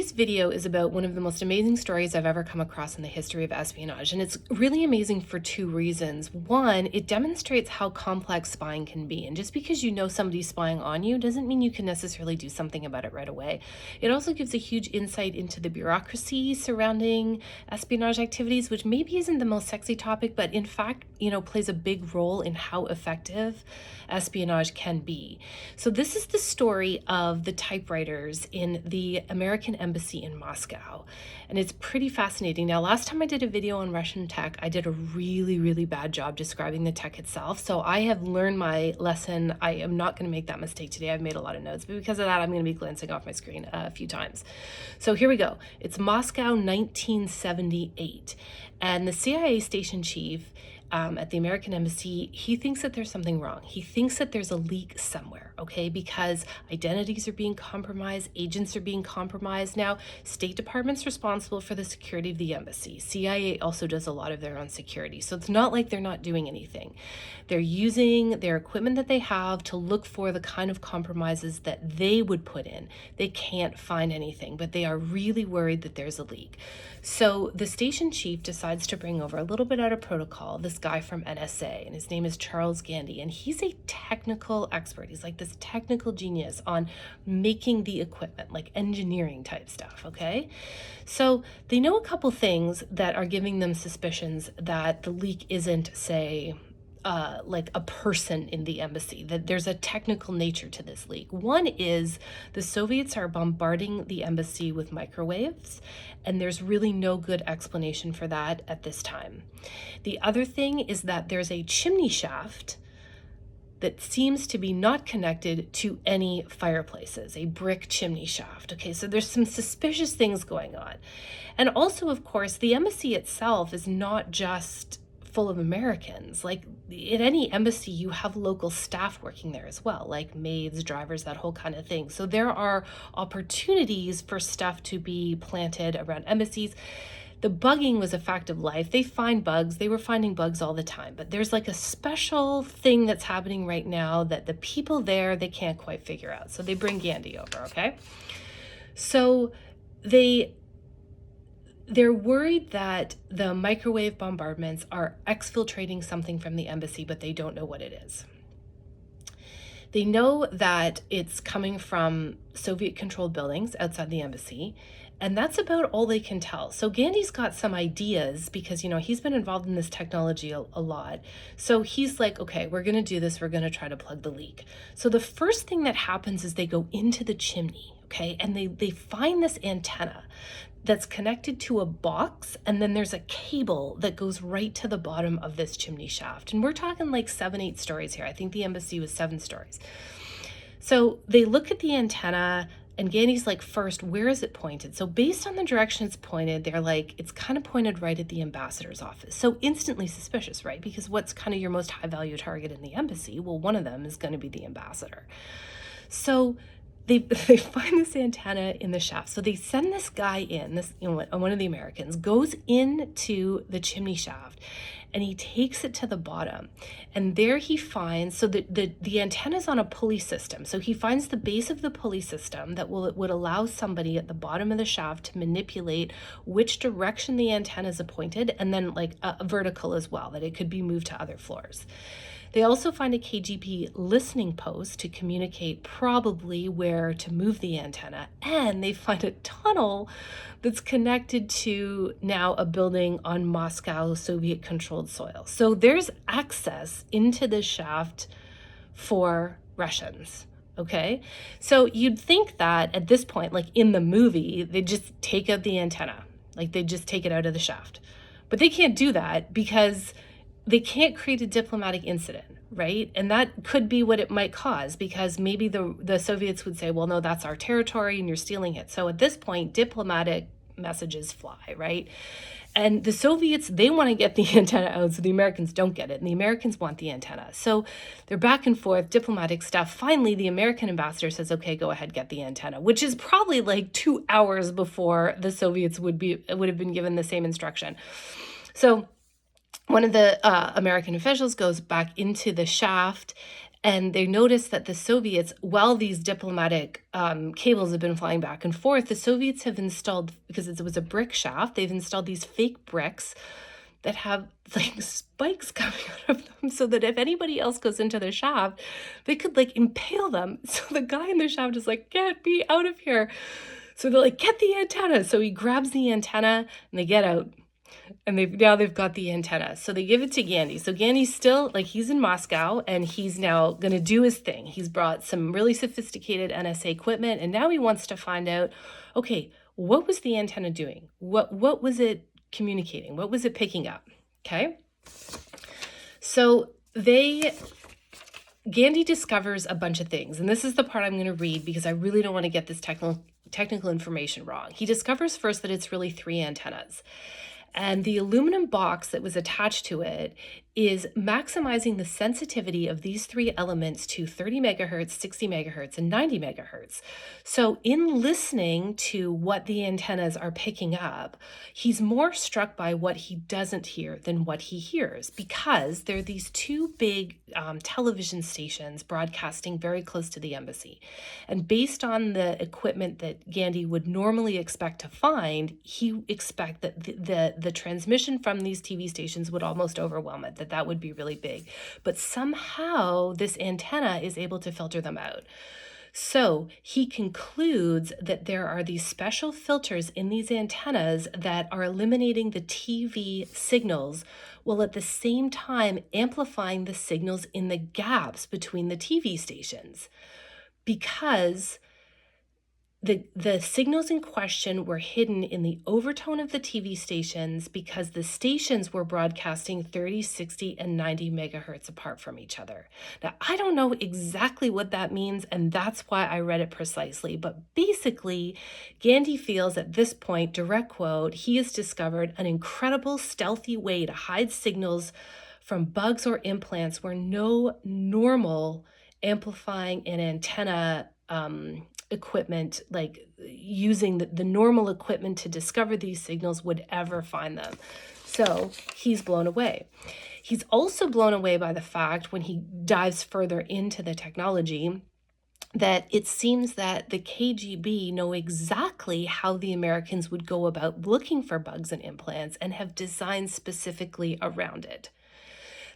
Today's video is about one of the most amazing stories I've ever come across in the history of espionage, and it's really amazing for two reasons. One, it demonstrates how complex spying can be, and just because you know somebody's spying on you doesn't mean you can necessarily do something about it right away. It also gives a huge insight into the bureaucracy surrounding espionage activities, which maybe isn't the most sexy topic, but in fact, plays a big role in how effective espionage can be. So this is the story of the typewriters in the American embassy in Moscow, and it's pretty fascinating. Now, last time I did a video on Russian tech, I did a really bad job describing the tech itself, so I have learned my lesson. I am not going to make that mistake today. I've made a lot of notes, but because of that, I'm going to be glancing off my screen a few times. So here we go. It's Moscow 1978, and the CIA station chief at the American embassy, he thinks that there's something wrong. He thinks that there's a leak somewhere, okay? Because identities are being compromised, agents are being compromised. Now, State Department's responsible for the security of the embassy. CIA also does a lot of their own security. So it's not like they're not doing anything. They're using their equipment that they have to look for the kind of compromises that they would put in. They can't find anything, but they are really worried that there's a leak. So the station chief decides to bring over, a little bit out of protocol, this guy from NSA, and his name is Charles Gandy, and he's a technical expert. He's like this technical genius on making the equipment, like engineering type stuff, okay? So they know a couple things that are giving them suspicions that the leak isn't, say, like a person in the embassy, that there's a technical nature to this leak. One is the Soviets are bombarding the embassy with microwaves, and there's really no good explanation for that at this time. The other thing is that there's a chimney shaft that seems to be not connected to any fireplaces, a brick chimney shaft. Okay, so there's some suspicious things going on. And also, of course, the embassy itself is not just full of Americans. Like at any embassy, you have local staff working there as well, like maids, drivers, that whole kind of thing. So there are opportunities for stuff to be planted around embassies. The bugging was a fact of life. They find bugs. They were finding bugs all the time. But there's like a special thing that's happening right now that the people there, they can't quite figure out. So they bring Gandy over, okay? So they're worried that the microwave bombardments are exfiltrating something from the embassy, but they don't know what it is. They know that it's coming from Soviet-controlled buildings outside the embassy, and that's about all they can tell. So Gandy's got some ideas because, he's been involved in this technology a lot. So he's like, okay, we're going to do this. We're going to try to plug the leak. So the first thing that happens is they go into the chimney, okay, and they find this antenna that's connected to a box, and then there's a cable that goes right to the bottom of this chimney shaft. And we're talking like 7-8 stories here. I think the embassy was 7 stories. So they look at the antenna, and Gandy's like, first, where is it pointed? So based on the direction it's pointed, they're like, it's kind of pointed right at the ambassador's office. So instantly suspicious, right? Because what's kind of your most high value target in the embassy? Well, one of them is going to be the ambassador. So they find this antenna in the shaft. So they send this guy in, one of the Americans, goes into the chimney shaft, and he takes it to the bottom. And there he finds, so the antenna's on a pulley system. So he finds the base of the pulley system that would allow somebody at the bottom of the shaft to manipulate which direction the antenna is pointed, and then like a vertical as well, that it could be moved to other floors. They also find a KGB listening post to communicate probably where to move the antenna, and they find a tunnel that's connected to now a building on Moscow Soviet-controlled soil. So there's access into this shaft for Russians. Okay, so you'd think that at this point, like in the movie, they just take out the antenna, like they just take it out of the shaft. But they can't do that because they can't create a diplomatic incident, right? And that could be what it might cause, because maybe the Soviets would say, well, no, that's our territory and you're stealing it. So at this point, diplomatic messages fly, right? And the Soviets, they want to get the antenna out, so the Americans don't get it, and the Americans want the antenna. So they're back and forth, diplomatic stuff. Finally, the American ambassador says, okay, go ahead, get the antenna, which is probably like 2 hours before the Soviets would have been given the same instruction. So one of the American officials goes back into the shaft And they noticed that the Soviets, while these diplomatic cables have been flying back and forth, the Soviets have installed, because it was a brick shaft, they've installed these fake bricks that have like spikes coming out of them so that if anybody else goes into the shaft, they could like impale them. So the guy in the shaft is like, get me out of here. So they're like, get the antenna. So he grabs the antenna and they get out. And they've got the antenna. So they give it to Gandhi. So Gandhi's still like, he's in Moscow and he's now going to do his thing. He's brought some really sophisticated NSA equipment and now he wants to find out, okay, what was the antenna doing? What was it communicating? What was it picking up? Okay. So Gandhi discovers a bunch of things, and this is the part I'm going to read because I really don't want to get this technical information wrong. He discovers first that it's really 3 antennas. And the aluminum box that was attached to it is maximizing the sensitivity of these 3 elements to 30 megahertz, 60 megahertz, and 90 megahertz. So in listening to what the antennas are picking up, he's more struck by what he doesn't hear than what he hears, because there are these 2 big television stations broadcasting very close to the embassy. And based on the equipment that Gandhi would normally expect to find, he expect that the transmission from these TV stations would almost overwhelm it, that would be really big. But somehow this antenna is able to filter them out. So he concludes that there are these special filters in these antennas that are eliminating the TV signals while at the same time amplifying the signals in the gaps between the TV stations, because the signals in question were hidden in the overtone of the TV stations because the stations were broadcasting 30, 60, and 90 megahertz apart from each other. Now, I don't know exactly what that means, and that's why I read it precisely. But basically, Gandhi feels at this point, direct quote, he has discovered an incredible stealthy way to hide signals from bugs or implants where no normal amplifying an antenna equipment, like using the normal equipment to discover these signals, would ever find them. So he's blown away. He's also blown away by the fact, when he dives further into the technology, that it seems that the KGB know exactly how the Americans would go about looking for bugs and implants and have designed specifically around it.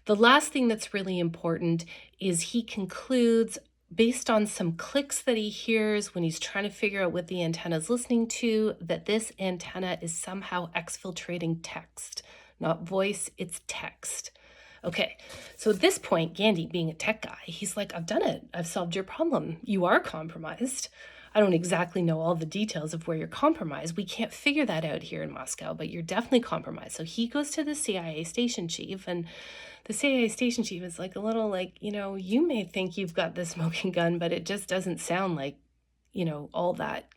The last thing that's really important is he concludes, based on some clicks that he hears when he's trying to figure out what the antenna is listening to, that this antenna is somehow exfiltrating text. Not voice, it's text. Okay, so at this point, Gandhi, being a tech guy, he's like, I've done it. I've solved your problem. You are compromised. I don't exactly know all the details of where you're compromised. We can't figure that out here in Moscow, but you're definitely compromised. So he goes to the CIA station chief, and the CIA station chief is like a little like, you may think you've got the smoking gun, but it just doesn't sound like, all that,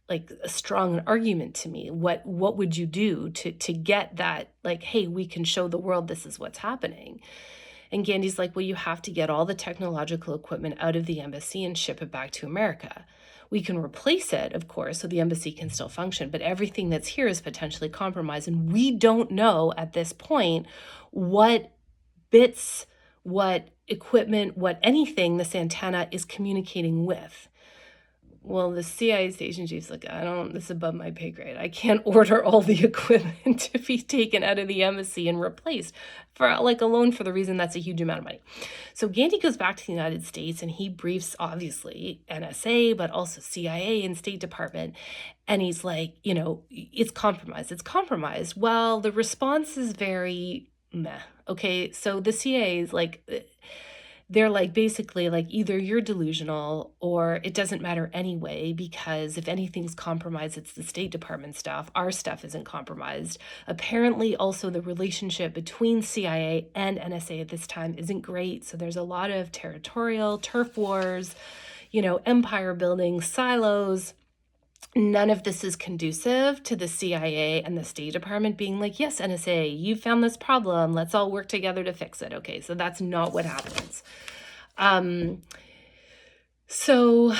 like a strong argument to me. What would you do to get that, like, hey, we can show the world this is what's happening? And Gandhi's like, well, you have to get all the technological equipment out of the embassy and ship it back to America. We can replace it, of course, so the embassy can still function, but everything that's here is potentially compromised. And we don't know at this point what bits, what equipment, what anything this antenna is communicating with. Well, the CIA station chief's like, this is above my pay grade. I can't order all the equipment to be taken out of the embassy and replaced for like alone for the reason that's a huge amount of money. So Gandhi goes back to the United States and he briefs, obviously, NSA, but also CIA and State Department. And he's like, it's compromised. It's compromised. Well, the response is very meh. Okay, so the CIA is like, they're like, basically like, either you're delusional or it doesn't matter anyway, because if anything's compromised, it's the State Department stuff. Our stuff isn't compromised. Apparently also the relationship between CIA and NSA at this time isn't great. So there's a lot of territorial turf wars, empire building, silos. None of this is conducive to the CIA and the State Department being like, yes, NSA, you found this problem. Let's all work together to fix it. Okay, so that's not what happens. So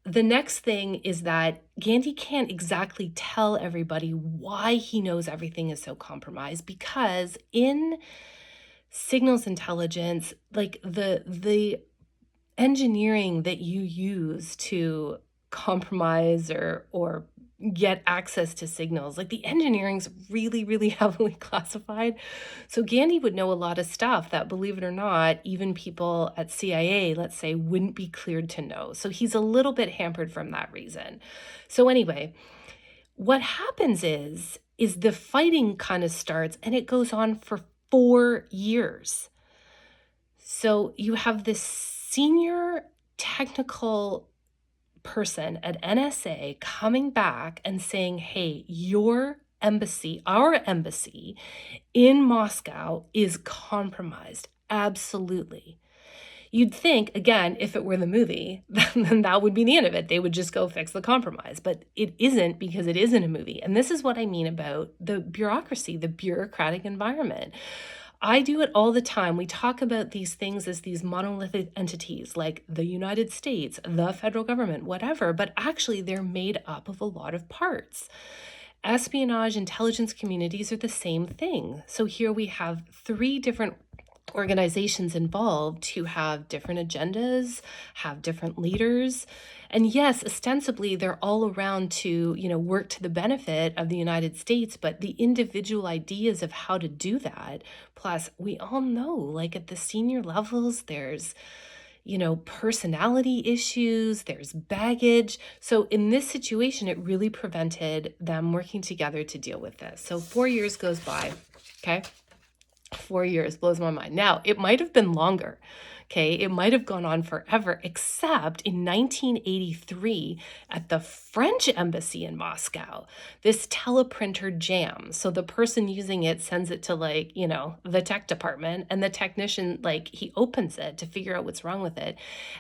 the next thing is that Gandhi can't exactly tell everybody why he knows everything is so compromised, because in signals intelligence, like the engineering that you use to compromise or get access to signals, like the engineering's really, really heavily classified. So Gandhi would know a lot of stuff that, believe it or not, even people at CIA, let's say, wouldn't be cleared to know. So he's a little bit hampered from that reason. So anyway, what happens is the fighting kind of starts and it goes on for 4 years. So you have this senior technical person at NSA coming back and saying, hey, your embassy, our embassy in Moscow is compromised. Absolutely. You'd think, again, if it were the movie, then that would be the end of it. They would just go fix the compromise. But it isn't, because it isn't a movie. And this is what I mean about the bureaucracy, the bureaucratic environment. I do it all the time. We talk about these things as these monolithic entities like the United States, the federal government, whatever, but actually they're made up of a lot of parts. Espionage intelligence communities are the same thing. So here we have 3 different organizations involved who have different agendas, have different leaders. And yes, ostensibly they're all around to, work to the benefit of the United States, but the individual ideas of how to do that, plus we all know, like at the senior levels, there's personality issues, there's baggage. So in this situation, it really prevented them working together to deal with this. So 4 years goes by, okay? 4 years blows my mind. Now, it might have been longer, okay? It might have gone on forever, except in 1983 at the French embassy in Moscow, this teleprinter jams. So the person using it sends it to the tech department, and the technician, he opens it to figure out what's wrong with it,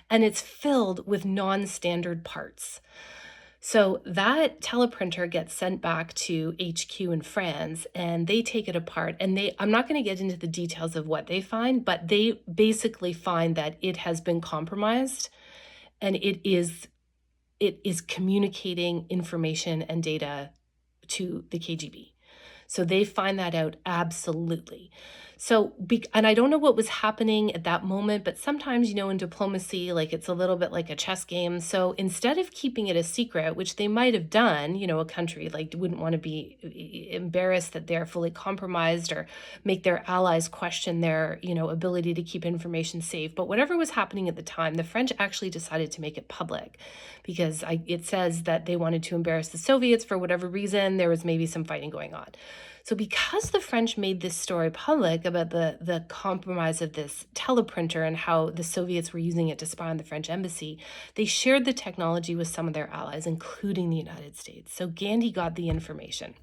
and it's filled with non-standard parts. So that teleprinter gets sent back to HQ in France, and they take it apart, and I'm not going to get into the details of what they find, but they basically find that it has been compromised, and it is communicating information and data to the KGB. So they find that out, absolutely. So, and I don't know what was happening at that moment, but sometimes, in diplomacy, it's a little bit like a chess game. So instead of keeping it a secret, which they might have done, a country wouldn't want to be embarrassed that they're fully compromised or make their allies question their, ability to keep information safe. But whatever was happening at the time, the French actually decided to make it public because it says that they wanted to embarrass the Soviets for whatever reason. There was maybe some fighting going on. So because the French made this story public about the compromise of this teleprinter and how the Soviets were using it to spy on the French embassy, they shared the technology with some of their allies, including the United States. So Gandhi got the information.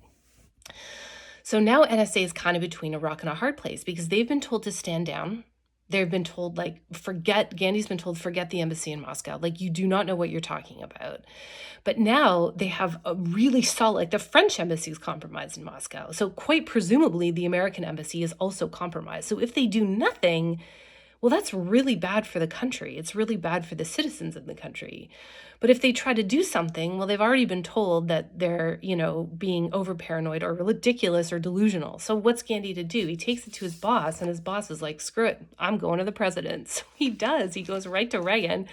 So now NSA is kind of between a rock and a hard place because they've been told to stand down. They've been told, Gandhi's been told, forget the embassy in Moscow. You do not know what you're talking about. But now they have a really solid, the French embassy is compromised in Moscow. So quite presumably the American embassy is also compromised. So if they do nothing, well, that's really bad for the country. It's really bad for the citizens of the country. But if they try to do something, well, they've already been told that they're, being over paranoid or ridiculous or delusional. So what's Gandhi to do? He takes it to his boss, and his boss is like, screw it, I'm going to the president. So he does. He goes right to Reagan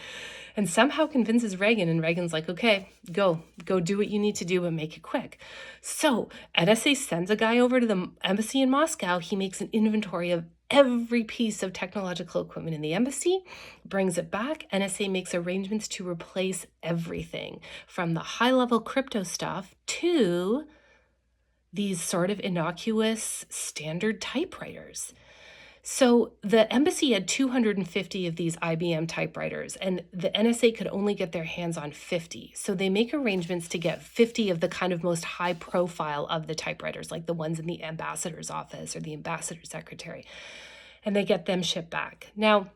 and somehow convinces Reagan, and Reagan's like, okay, go do what you need to do, but make it quick. So NSA sends a guy over to the embassy in Moscow. He makes an inventory of every piece of technological equipment in the embassy, brings it back. NSA makes arrangements to replace everything from the high-level crypto stuff to these sort of innocuous standard typewriters. So the embassy had 250 of these IBM typewriters, and the NSA could only get their hands on 50. So they make arrangements to get 50 of the kind of most high profile of the typewriters, like the ones in the ambassador's office or the ambassador's secretary, and they get them shipped back. Now,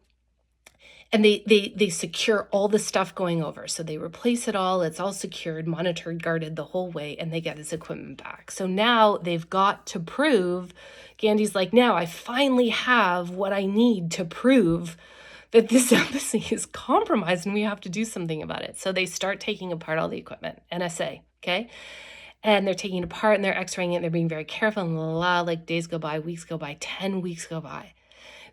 and they secure all the stuff going over. So they replace it all. It's all secured, monitored, guarded the whole way, and they get his equipment back. So now they've got to prove, Gandhi's like, now I finally have what I need to prove that this embassy is compromised and we have to do something about it. So they start taking apart all the equipment, NSA, okay? And they're taking it apart and they're x-raying it. And they're being very careful and days go by, weeks go by, 10 weeks go by.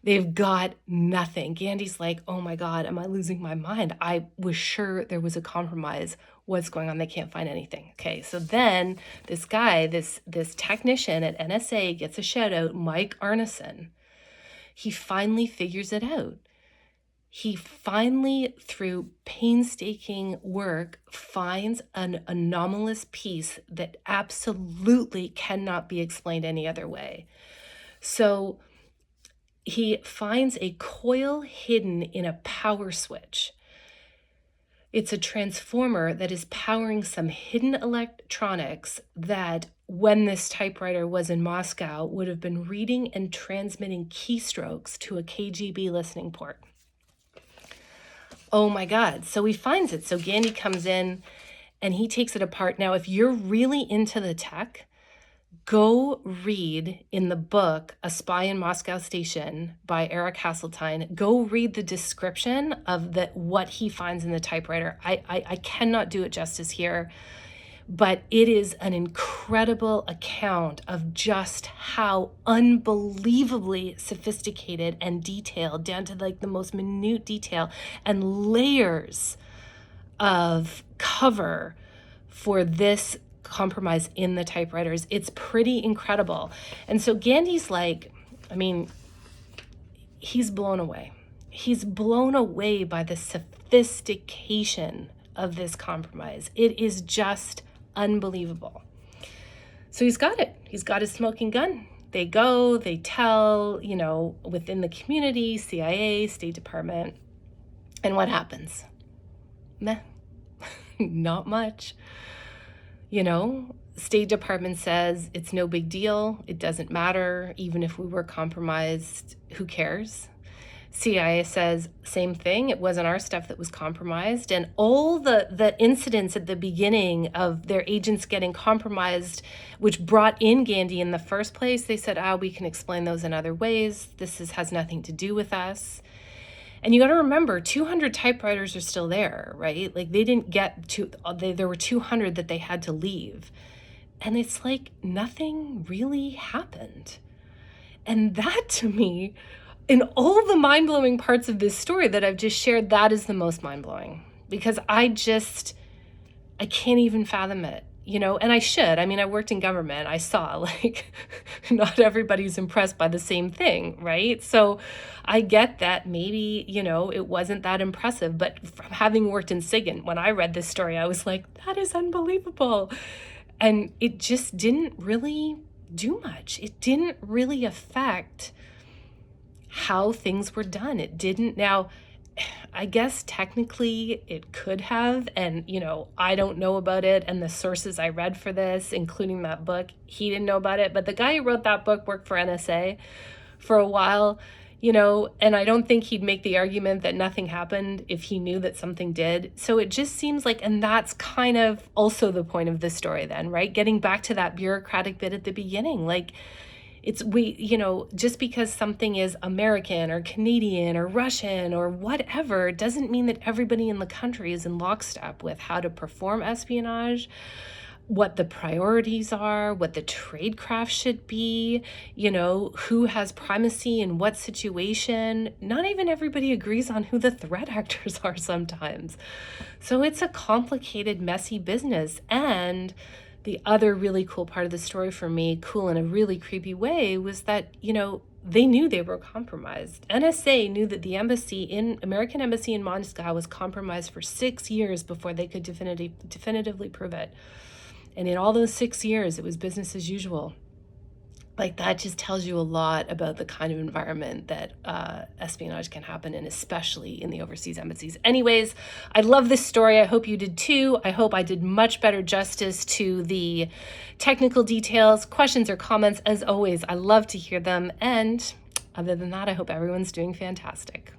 They've got nothing. Gandhi's like, oh my God, am I losing my mind? I was sure there was a compromise. What's going on? They can't find anything. Okay, so then this guy, this technician at NSA gets a shout out, Mike Arneson. He finally figures it out. He finally, through painstaking work, finds an anomalous piece that absolutely cannot be explained any other way. So he finds a coil hidden in a power switch. It's a transformer that is powering some hidden electronics that, when this typewriter was in Moscow, would have been reading and transmitting keystrokes to a KGB listening port. Oh my God. So he finds it. So Gandhi comes in and he takes it apart. Now, if you're really into the tech, go read in the book A Spy in Moscow Station by Eric Hasseltine. Go read the description of what he finds in the typewriter. I cannot do it justice here, but it is an incredible account of just how unbelievably sophisticated and detailed, down to like the most minute detail and layers of cover for this compromise in the typewriters. It's pretty incredible. And so Gandhi's like, I mean, he's blown away. He's blown away by the sophistication of this compromise. It is just unbelievable. So he's got it. He's got his smoking gun. They go, they tell, within the community, CIA, State Department. And what happens? Meh. Not much. State Department says it's no big deal. It doesn't matter. Even if we were compromised, who cares? CIA says same thing. It wasn't our stuff that was compromised. And all the incidents at the beginning of their agents getting compromised, which brought in Gandhi in the first place, they said, we can explain those in other ways. This has nothing to do with us. And you got to remember, 200 typewriters are still there, right? Like they didn't get to, there were 200 that they had to leave. And it's like nothing really happened. And that, to me, in all the mind-blowing parts of this story that I've just shared, that is the most mind-blowing, because I can't even fathom it. And I should. I mean, I worked in government. I saw, like, not everybody's impressed by the same thing, right? So I get that maybe, it wasn't that impressive. But from having worked in SIGINT, when I read this story, I was like, that is unbelievable. And it just didn't really do much. It didn't really affect how things were done. It didn't. Now, I guess technically it could have, and I don't know about it, and the sources I read for this, including that book, he didn't know about it, but the guy who wrote that book worked for NSA for a while, and I don't think he'd make the argument that nothing happened if he knew that something did. So it just seems like, and that's kind of also the point of the story then, right? Getting back to that bureaucratic bit at the beginning, like, just because something is American or Canadian or Russian or whatever doesn't mean that everybody in the country is in lockstep with how to perform espionage, what the priorities are, what the tradecraft should be, who has primacy in what situation. Not even everybody agrees on who the threat actors are sometimes. So it's a complicated, messy business. And the other really cool part of the story for me, cool in a really creepy way, was that, they knew they were compromised. NSA knew that the American embassy in Moscow was compromised for 6 years before they could definitively prove it. And in all those 6 years, it was business as usual. Like, that just tells you a lot about the kind of environment that espionage can happen in, especially in the overseas embassies. Anyways, I love this story. I hope you did too. I hope I did much better justice to the technical details. Questions or comments, as always, I love to hear them. And other than that, I hope everyone's doing fantastic.